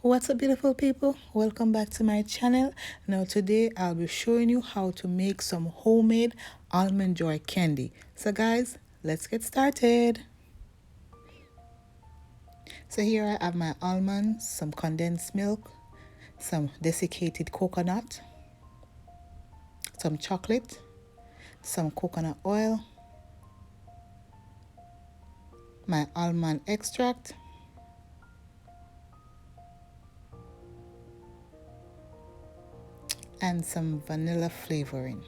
What's up, beautiful people? Welcome back to my channel. Now today I'll be showing you how to make some homemade Almond Joy candy. So guys, let's get started. So here I have my almonds, some condensed milk, some desiccated coconut, some chocolate, some coconut oil, my almond extract, and some vanilla flavoring.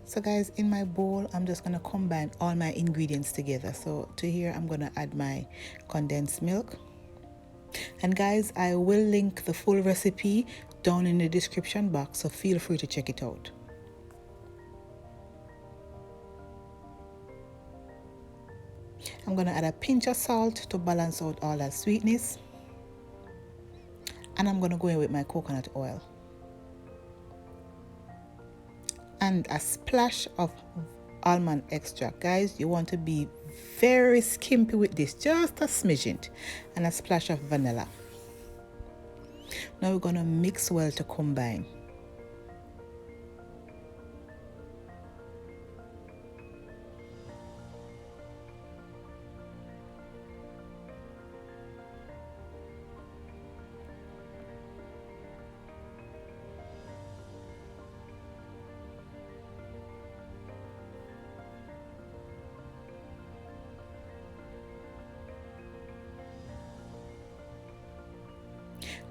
So guys, in my bowl, I'm just going to combine all my ingredients together. So to here, I'm going to add my condensed milk. And guys, I will link the full recipe down in the description box, so feel free to check it out. I'm going to add a pinch of salt to balance out all that sweetness. And I'm going to go in with my coconut oil. And a splash of almond extract. Guys, you want to be very skimpy with this, just a smidgen, and a splash of vanilla. Now we're going to mix well to combine.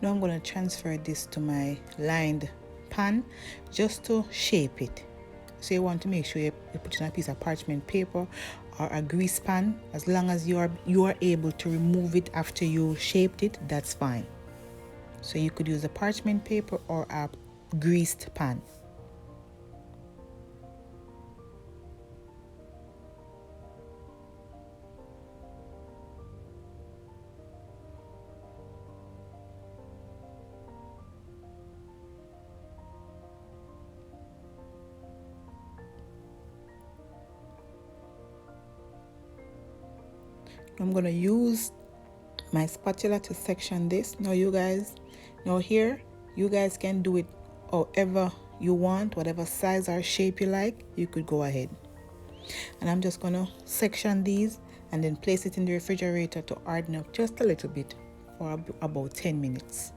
Now I'm going to transfer this to my lined pan just to shape it. So you want to make sure you put in a piece of parchment paper or a grease pan. As long as you are able to remove it after you shaped it, that's fine. So you could use a parchment paper or a greased pan. I'm going to use my spatula to section this. Now you guys can do it however you want, whatever size or shape you like, you could go ahead. And I'm just going to section these and then place it in the refrigerator to harden up just a little bit for about 10 minutes.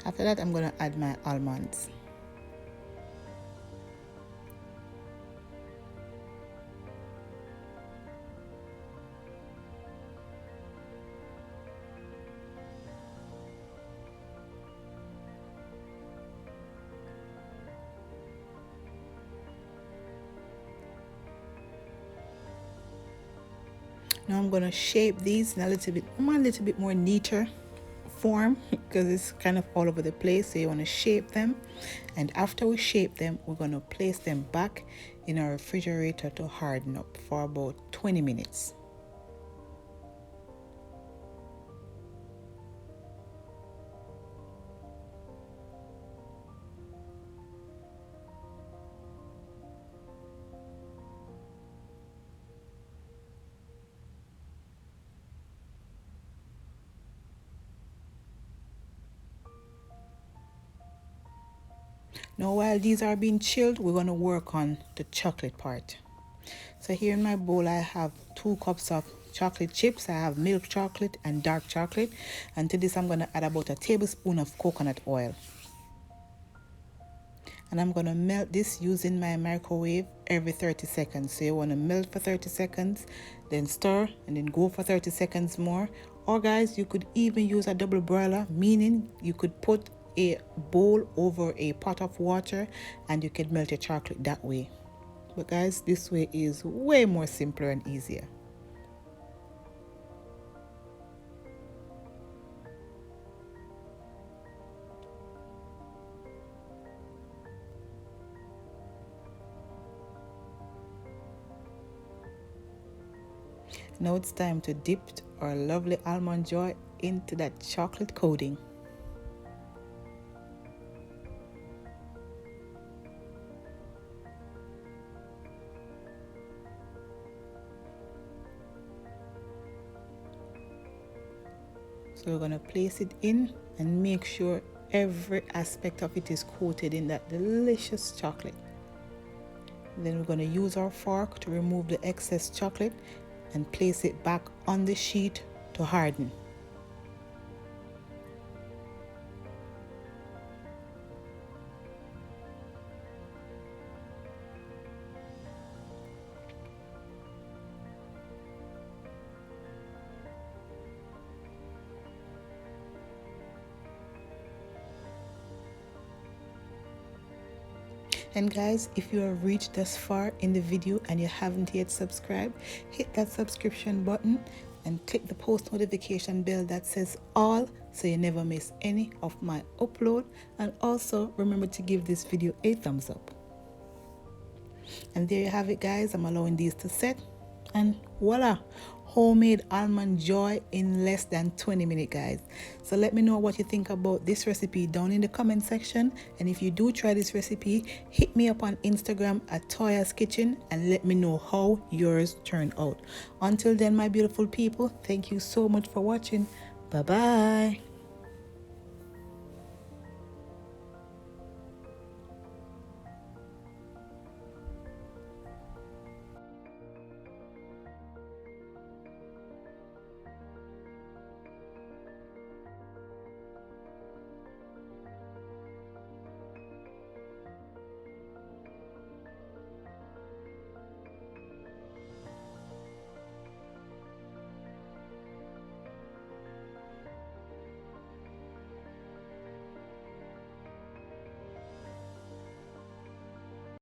After that, I'm going to add my almonds. Now I'm going to shape these in a little bit more neater form because it's kind of all over the place. So you want to shape them, and after we shape them, we're going to place them back in our refrigerator to harden up for about 20 minutes. Now while these are being chilled, we're going to work on the chocolate part. So here in my bowl I have 2 cups of chocolate chips. I have milk chocolate and dark chocolate, and to this I'm going to add about a tablespoon of coconut oil. And I'm going to melt this using my microwave every 30 seconds. So you want to melt for 30 seconds, then stir, and then go for 30 seconds more. Or guys, you could even use a double broiler, meaning you could put a bowl over a pot of water and you can melt your chocolate that way. But guys, this way is way more simpler and easier. Now it's time to dip our lovely Almond Joy into that chocolate coating. So we're going to place it in and make sure every aspect of it is coated in that delicious chocolate. Then we're going to use our fork to remove the excess chocolate and place it back on the sheet to harden. And guys, if you have reached this far in the video and you haven't yet subscribed, hit that subscription button and click the post notification bell that says all, so you never miss any of my upload. And also remember to give this video a thumbs up. And there you have it, guys. I'm allowing these to set, and voila, homemade Almond Joy in less than 20 minutes, guys. So let me know what you think about this recipe down in the comment section. And if you do try this recipe, hit me up on Instagram at Toya's Kitchen and let me know how yours turned out. Until then, my beautiful people, thank you so much for watching. Bye bye.